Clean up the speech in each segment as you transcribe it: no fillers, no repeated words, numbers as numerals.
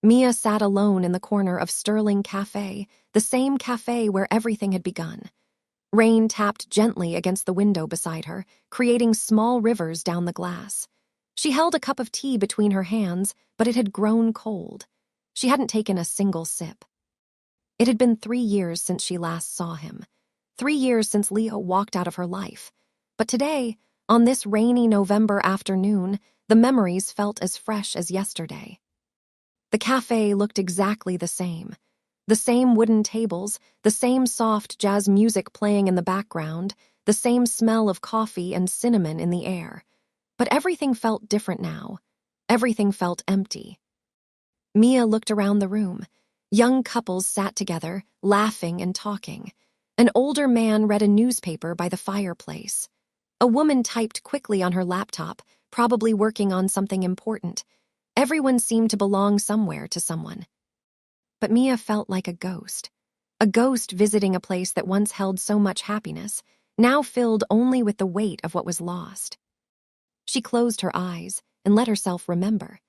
Mia sat alone in the corner of Sterling Cafe, the same cafe where everything had begun. Rain tapped gently against the window beside her, creating small rivers down the glass. She held a cup of tea between her hands, but it had grown cold. She hadn't taken a single sip. It had been 3 years since she last saw him. 3 years since Leo walked out of her life. But today, on this rainy November afternoon, the memories felt as fresh as yesterday. The cafe looked exactly the same. The same wooden tables, the same soft jazz music playing in the background, the same smell of coffee and cinnamon in the air. But everything felt different now. Everything felt empty. Mia looked around the room. Young couples sat together, laughing and talking. An older man read a newspaper by the fireplace. A woman typed quickly on her laptop, probably working on something important. Everyone seemed to belong somewhere to someone. But Mia felt like a ghost visiting a place that once held so much happiness, now filled only with the weight of what was lost. She closed her eyes and let herself remember.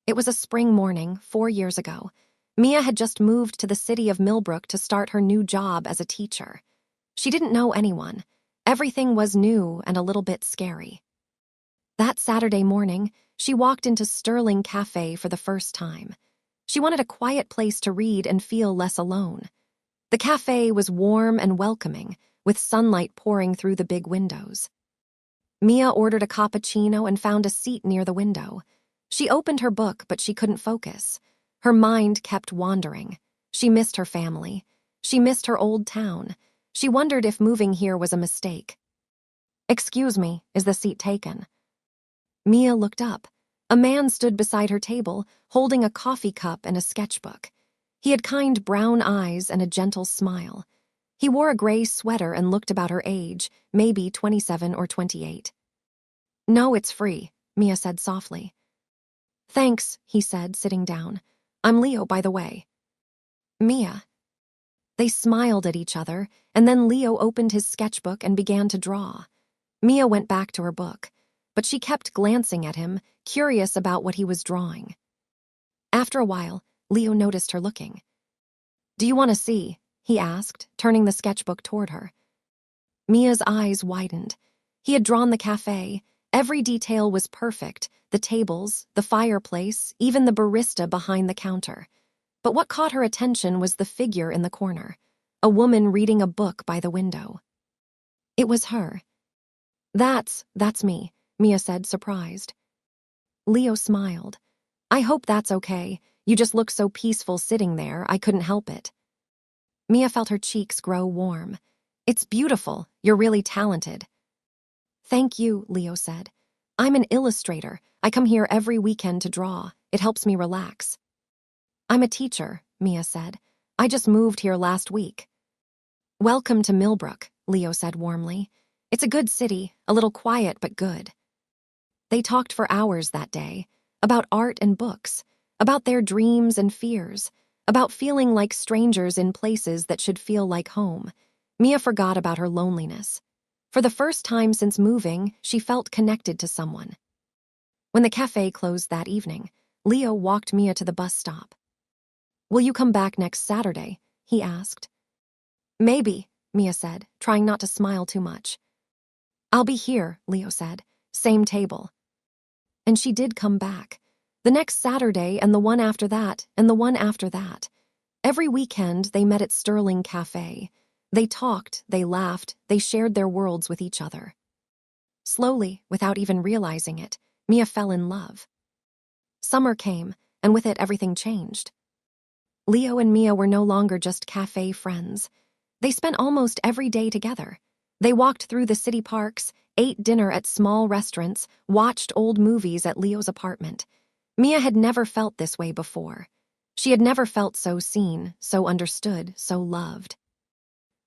It was a spring morning 4 years ago. Mia had just moved to the city of Millbrook to start her new job as a teacher. She didn't know anyone. Everything was new and a little bit scary. That Saturday morning, she walked into Sterling Cafe for the first time. She wanted a quiet place to read and feel less alone. The cafe was warm and welcoming, with sunlight pouring through the big windows. Mia ordered a cappuccino and found a seat near the window. She opened her book, but she couldn't focus. Her mind kept wandering. She missed her family. She missed her old town. She wondered if moving here was a mistake. "Excuse me, is the seat taken?" Mia looked up. A man stood beside her table, holding a coffee cup and a sketchbook. He had kind brown eyes and a gentle smile. He wore a gray sweater and looked about her age, maybe 27 or 28. "No, it's free," Mia said softly. "Thanks," he said, sitting down. "I'm Leo, by the way." "Mia." They smiled at each other, and then Leo opened his sketchbook and began to draw. Mia went back to her book, but she kept glancing at him, curious about what he was drawing. After a while, Leo noticed her looking. "Do you want to see?" he asked, turning the sketchbook toward her. Mia's eyes widened. He had drawn the cafe. Every detail was perfect, the tables, the fireplace, even the barista behind the counter. But what caught her attention was the figure in the corner, a woman reading a book by the window. It was her. That's me," Mia said, surprised. Leo smiled. "I hope that's okay. You just look so peaceful sitting there, I couldn't help it." Mia felt her cheeks grow warm. "It's beautiful. You're really talented." "Thank you," Leo said. "I'm an illustrator. I come here every weekend to draw. It helps me relax." "I'm a teacher," Mia said. "I just moved here last week." "Welcome to Millbrook," Leo said warmly. "It's a good city, a little quiet but good." They talked for hours that day, about art and books, about their dreams and fears, about feeling like strangers in places that should feel like home. Mia forgot about her loneliness. For the first time since moving, she felt connected to someone. When the cafe closed that evening, Leo walked Mia to the bus stop. "Will you come back next Saturday?" he asked. "Maybe," Mia said, trying not to smile too much. "I'll be here," Leo said. "Same table." And she did come back. The next Saturday and the one after that and the one after that. Every weekend they met at Sterling Cafe. They talked, they laughed, they shared their worlds with each other. Slowly, without even realizing it, Mia fell in love. Summer came, and with it everything changed. Leo and Mia were no longer just cafe friends. They spent almost every day together. They walked through the city parks, ate dinner at small restaurants, watched old movies at Leo's apartment. Mia had never felt this way before. She had never felt so seen, so understood, so loved.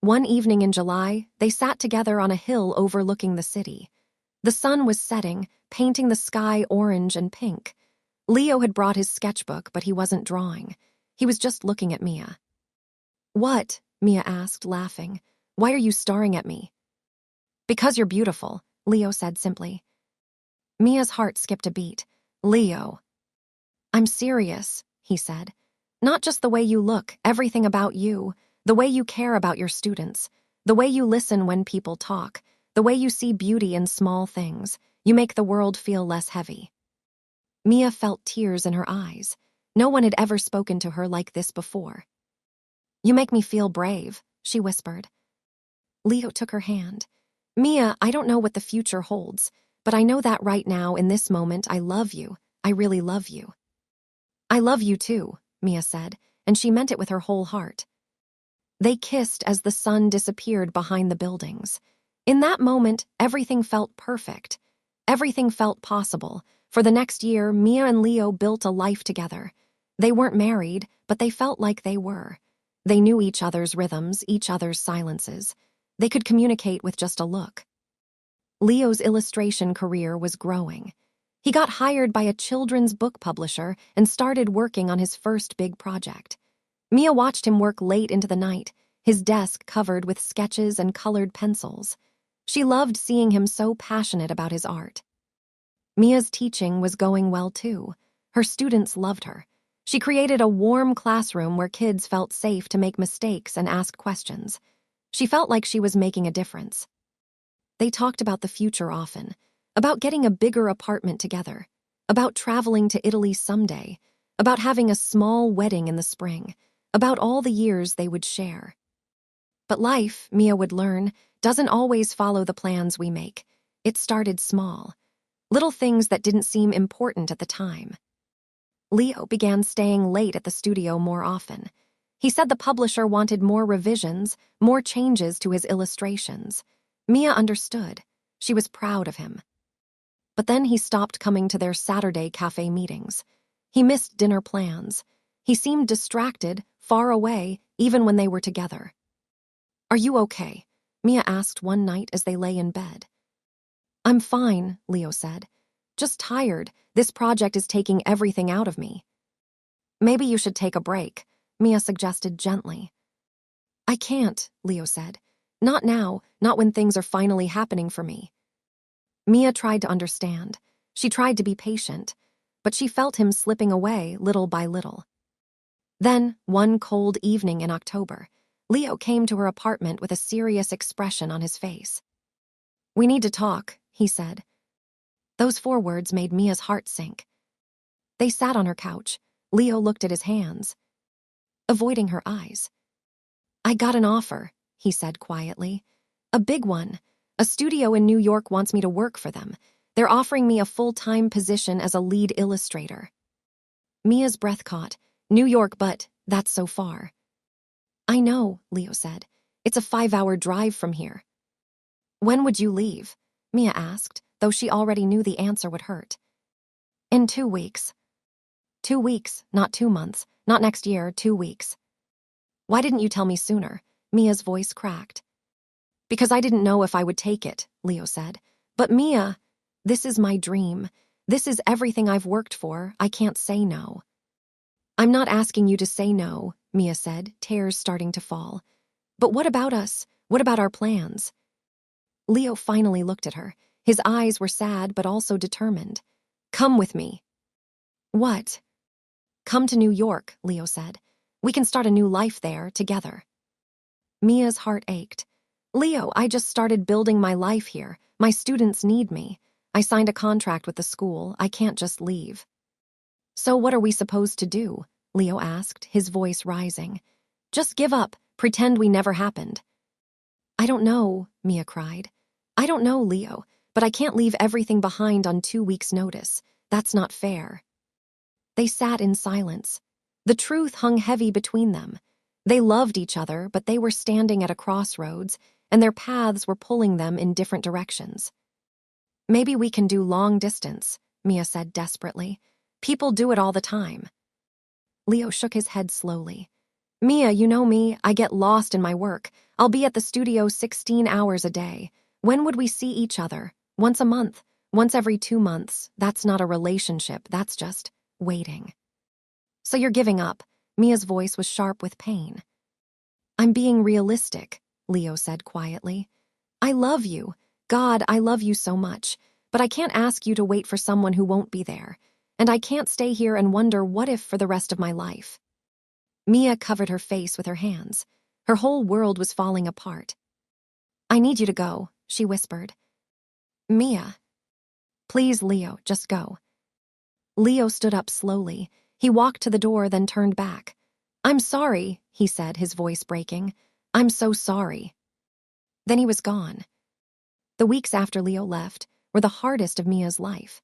One evening in July, they sat together on a hill overlooking the city. The sun was setting, painting the sky orange and pink. Leo had brought his sketchbook, but he wasn't drawing. He was just looking at Mia. "What?" Mia asked, laughing. "Why are you staring at me?" "Because you're beautiful," Leo said simply. Mia's heart skipped a beat. "Leo." "I'm serious," he said. Not just the way you look, everything about you, the way you care about your students, the way you listen when people talk, the way you see beauty in small things. You make the world feel less heavy. Mia felt tears in her eyes. No one had ever spoken to her like this before. You make me feel brave, she whispered. Leo took her hand. Mia, I don't know what the future holds, but I know that right now, in this moment, I love you. I really love you. I love you too, Mia said, and she meant it with her whole heart. They kissed as the sun disappeared behind the buildings. In that moment, everything felt perfect. Everything felt possible. For the next year, Mia and Leo built a life together. They weren't married, but they felt like they were. They knew each other's rhythms, each other's silences. They could communicate with just a look. Leo's illustration career was growing. He got hired by a children's book publisher and started working on his first big project. Mia watched him work late into the night, his desk covered with sketches and colored pencils. She loved seeing him so passionate about his art. Mia's teaching was going well too. Her students loved her. She created a warm classroom where kids felt safe to make mistakes and ask questions. She felt like she was making a difference. They talked about the future often, about getting a bigger apartment together, about traveling to Italy someday, about having a small wedding in the spring, about all the years they would share. But life, Mia would learn, doesn't always follow the plans we make. It started small. Little things that didn't seem important at the time. Leo began staying late at the studio more often. He said the publisher wanted more revisions, more changes to his illustrations. Mia understood. She was proud of him. But then he stopped coming to their Saturday cafe meetings. He missed dinner plans. He seemed distracted, far away, even when they were together. Are you okay? Mia asked one night as they lay in bed. I'm fine, Leo said. Just tired. This project is taking everything out of me. Maybe you should take a break, Mia suggested gently. I can't, Leo said. Not now, not when things are finally happening for me. Mia tried to understand. She tried to be patient, but she felt him slipping away little by little. Then, one cold evening in October, Leo came to her apartment with a serious expression on his face. We need to talk, he said. Those 4 words made Mia's heart sink. They sat on her couch. Leo looked at his hands, avoiding her eyes. I got an offer, he said quietly. A big one. A studio in New York wants me to work for them. They're offering me a full-time position as a lead illustrator. Mia's breath caught. New York, but that's so far. I know, Leo said. It's a 5-hour drive from here. When would you leave? Mia asked, though she already knew the answer would hurt. In 2 weeks. 2 weeks, not 2 months, not next year, 2 weeks. Why didn't you tell me sooner? Mia's voice cracked. Because I didn't know if I would take it, Leo said. But Mia, this is my dream. This is everything I've worked for. I can't say no. I'm not asking you to say no, Mia said, tears starting to fall. But what about us? What about our plans? Leo finally looked at her. His eyes were sad but also determined. Come with me. What? Come to New York, Leo said. We can start a new life there, together. Mia's heart ached. Leo, I just started building my life here. My students need me. I signed a contract with the school. I can't just leave. So what are we supposed to do? Leo asked, his voice rising. Just give up. Pretend we never happened. I don't know, Mia cried. I don't know, Leo, but I can't leave everything behind on 2 weeks' notice. That's not fair. They sat in silence. The truth hung heavy between them. They loved each other, but they were standing at a crossroads, and their paths were pulling them in different directions. Maybe we can do long distance, Mia said desperately. People do it all the time. Leo shook his head slowly. Mia, you know me, I get lost in my work. I'll be at the studio 16 hours a day. When would we see each other? Once a month? Once every 2 months? That's not a relationship, that's just waiting. So you're giving up? Mia's voice was sharp with pain. I'm being realistic, Leo said quietly. I love you. God, I love you so much. But I can't ask you to wait for someone who won't be there. and I can't stay here and wonder what if for the rest of my life." Mia covered her face with her hands. Her whole world was falling apart. "I need you to go," she whispered. "Mia." "Please, Leo, just go." Leo stood up slowly. He walked to the door, then turned back. "I'm sorry," he said, his voice breaking. "I'm so sorry." Then he was gone. The weeks after Leo left were the hardest of Mia's life.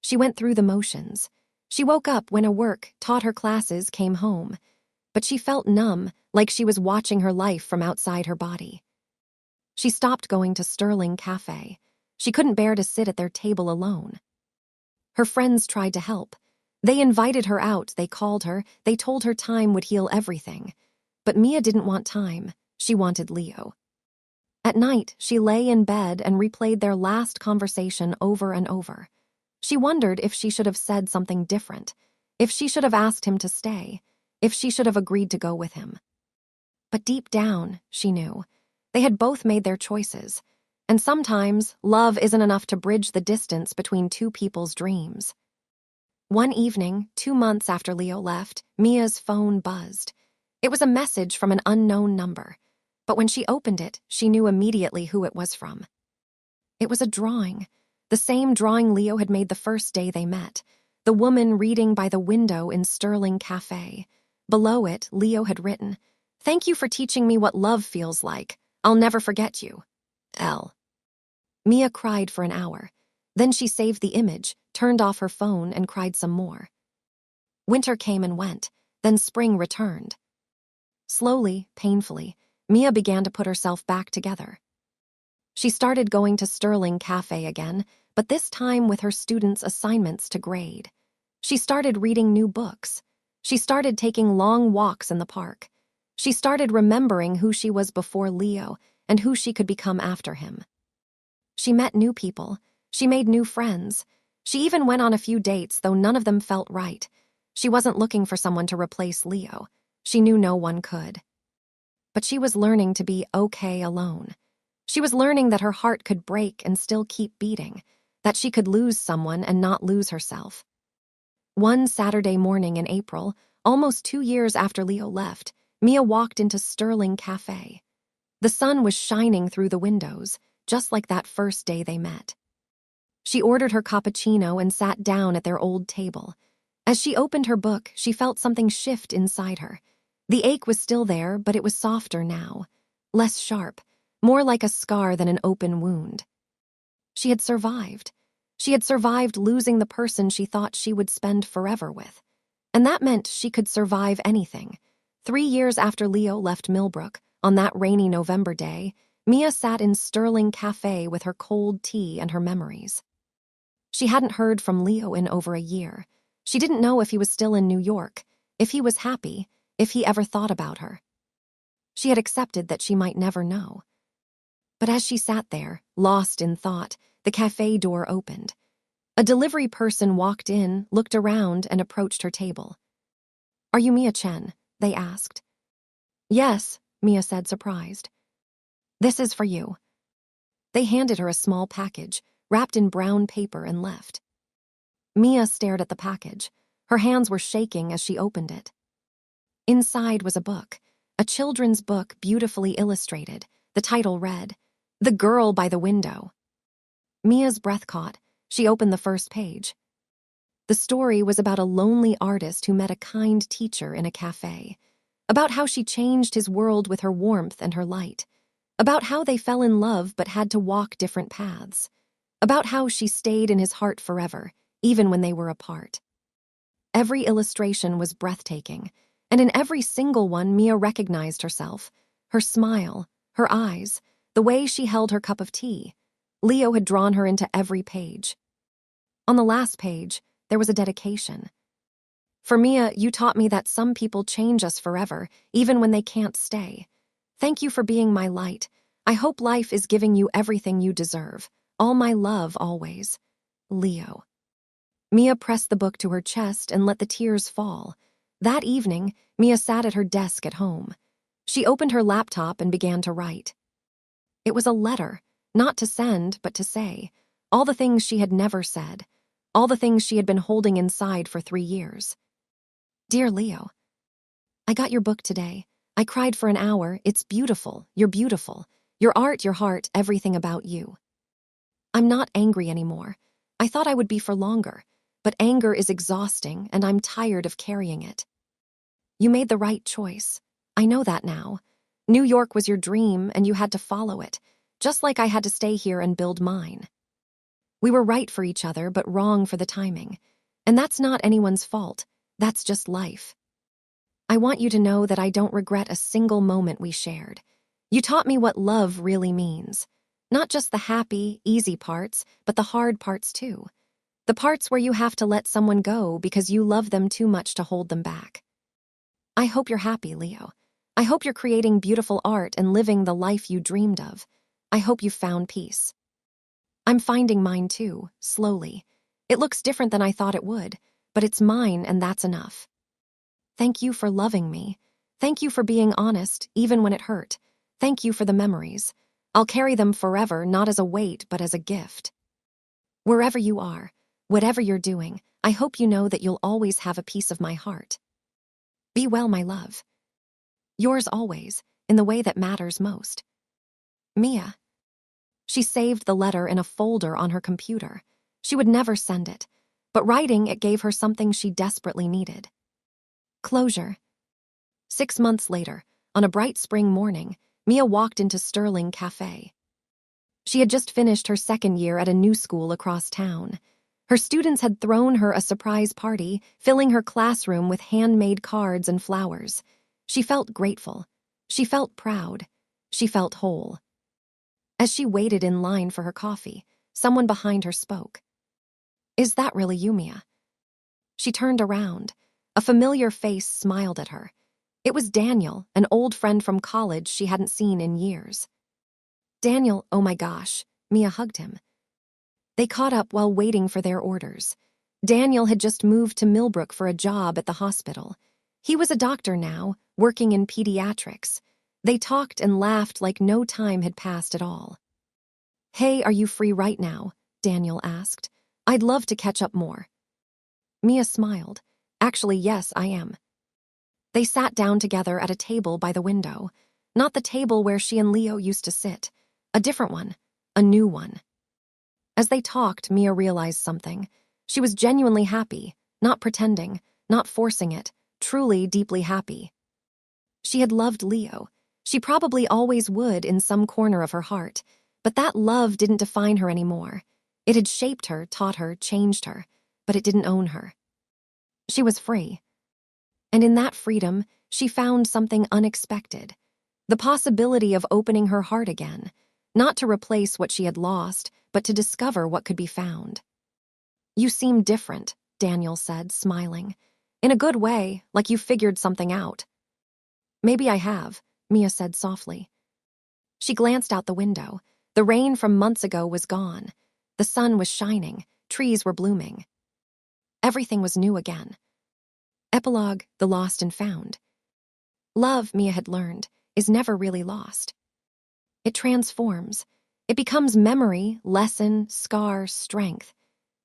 She went through the motions. She woke up, went to work, taught her classes, came home. But she felt numb, like she was watching her life from outside her body. She stopped going to Sterling Cafe. She couldn't bear to sit at their table alone. Her friends tried to help. They invited her out, they called her, they told her time would heal everything. But Mia didn't want time. She wanted Leo. At night, she lay in bed and replayed their last conversation over and over. She wondered if she should have said something different, if she should have asked him to stay, if she should have agreed to go with him. But deep down, she knew, they had both made their choices, and sometimes love isn't enough to bridge the distance between two people's dreams. One evening, 2 months after Leo left, Mia's phone buzzed. It was a message from an unknown number, but when she opened it, she knew immediately who it was from. It was a drawing, the same drawing Leo had made the first day they met, the woman reading by the window in Sterling Cafe. Below it, Leo had written, "Thank you for teaching me what love feels like. I'll never forget you. L." Mia cried for an hour. Then she saved the image, turned off her phone, and cried some more. Winter came and went, then spring returned. Slowly, painfully, Mia began to put herself back together. She started going to Sterling Cafe again, but this time with her students' assignments to grade. She started reading new books. She started taking long walks in the park. She started remembering who she was before Leo and who she could become after him. She met new people. She made new friends. She even went on a few dates, though none of them felt right. She wasn't looking for someone to replace Leo. She knew no one could. But she was learning to be okay alone. She was learning that her heart could break and still keep beating, that she could lose someone and not lose herself. One Saturday morning in April, almost 2 years after Leo left, Mia walked into Sterling Cafe. The sun was shining through the windows, just like that first day they met. She ordered her cappuccino and sat down at their old table. As she opened her book, she felt something shift inside her. The ache was still there, but it was softer now, less sharp, more like a scar than an open wound. She had survived. She had survived losing the person she thought she would spend forever with. And that meant she could survive anything. 3 years after Leo left Millbrook, on that rainy November day, Mia sat in Sterling Cafe with her cold tea and her memories. She hadn't heard from Leo in over a year. She didn't know if he was still in New York, if he was happy, if he ever thought about her. She had accepted that she might never know. But as she sat there, lost in thought, the cafe door opened. A delivery person walked in, looked around, and approached her table. "Are you Mia Chen?" they asked. "Yes," Mia said, surprised. "This is for you." They handed her a small package, wrapped in brown paper, and left. Mia stared at the package. Her hands were shaking as she opened it. Inside was a book, a children's book beautifully illustrated. The title read, "The Girl by the Window." Mia's breath caught. She opened the first page. The story was about a lonely artist who met a kind teacher in a cafe, about how she changed his world with her warmth and her light, about how they fell in love but had to walk different paths, about how she stayed in his heart forever, even when they were apart. Every illustration was breathtaking, and in every single one Mia recognized herself, her smile, her eyes, the way she held her cup of tea. Leo had drawn her into every page. On the last page, there was a dedication. "For Mia, you taught me that some people change us forever, even when they can't stay. Thank you for being my light. I hope life is giving you everything you deserve. All my love always. Leo." Mia pressed the book to her chest and let the tears fall. That evening, Mia sat at her desk at home. She opened her laptop and began to write. It was a letter, not to send, but to say. All the things she had never said. all the things she had been holding inside for 3 years. Dear Leo, I got your book today. I cried for an hour. It's beautiful. You're beautiful. Your art, your heart, everything about you. I'm not angry anymore. I thought I would be for longer, but anger is exhausting and I'm tired of carrying it. You made the right choice. I know that now. New York was your dream and you had to follow it, just like I had to stay here and build mine. We were right for each other, but wrong for the timing. And that's not anyone's fault. That's just life. I want you to know that I don't regret a single moment we shared. You taught me what love really means. Not just the happy, easy parts, but the hard parts too. The parts where you have to let someone go because you love them too much to hold them back. I hope you're happy, Leo. I hope you're creating beautiful art and living the life you dreamed of. I hope you found peace. I'm finding mine too, slowly. It looks different than I thought it would, but it's mine and that's enough. Thank you for loving me. Thank you for being honest, even when it hurt. Thank you for the memories. I'll carry them forever, not as a weight, but as a gift. Wherever you are, whatever you're doing, I hope you know that you'll always have a piece of my heart. Be well, my love. Yours always, in the way that matters most. Mia. She saved the letter in a folder on her computer. She would never send it, but writing it gave her something she desperately needed. Closure. 6 months later, on a bright spring morning, Mia walked into Sterling Cafe. She had just finished her second year at a new school across town. Her students had thrown her a surprise party, filling her classroom with handmade cards and flowers. She felt grateful. She felt proud. She felt whole. As she waited in line for her coffee, someone behind her spoke. Is that really you, Mia? She turned around. A familiar face smiled at her. It was Daniel, an old friend from college she hadn't seen in years. Daniel, oh my gosh, Mia hugged him. They caught up while waiting for their orders. Daniel had just moved to Millbrook for a job at the hospital. He was a doctor now, working in pediatrics. They talked and laughed like no time had passed at all. Hey, are you free right now? Daniel asked. I'd love to catch up more. Mia smiled. Actually, yes, I am. They sat down together at a table by the window. Not the table where she and Leo used to sit. A different one. A new one. As they talked, Mia realized something. She was genuinely happy, not pretending, not forcing it, truly deeply happy. She had loved Leo. She probably always would in some corner of her heart, but that love didn't define her anymore. It had shaped her, taught her, changed her, but it didn't own her. She was free. And in that freedom, she found something unexpected. The possibility of opening her heart again, not to replace what she had lost, but to discover what could be found. You seem different, Daniel said, smiling. In a good way, like you figured something out. Maybe I have, Mia said softly. She glanced out the window. The rain from months ago was gone. The sun was shining. Trees were blooming. Everything was new again. Epilogue, the lost and found. Love, Mia had learned, is never really lost. It transforms. It becomes memory, lesson, scar, strength.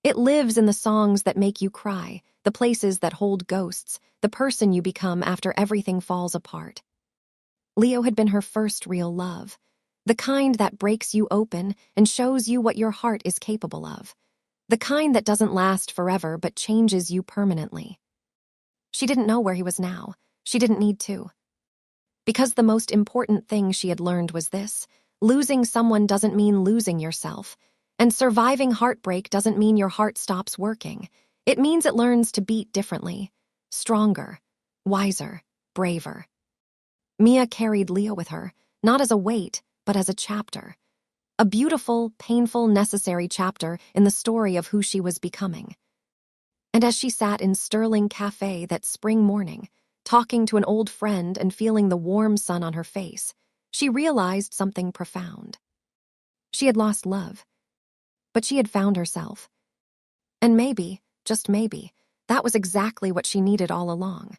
It lives in the songs that make you cry, the places that hold ghosts, the person you become after everything falls apart. Leo had been her first real love, the kind that breaks you open and shows you what your heart is capable of, the kind that doesn't last forever but changes you permanently. She didn't know where he was now. She didn't need to. Because the most important thing she had learned was this: losing someone doesn't mean losing yourself, and surviving heartbreak doesn't mean your heart stops working. It means it learns to beat differently, stronger, wiser, braver. Mia carried Leo with her, not as a weight, but as a chapter. A beautiful, painful, necessary chapter in the story of who she was becoming. And as she sat in Sterling Cafe that spring morning, talking to an old friend and feeling the warm sun on her face, she realized something profound. She had lost love, but she had found herself. And maybe, just maybe, that was exactly what she needed all along.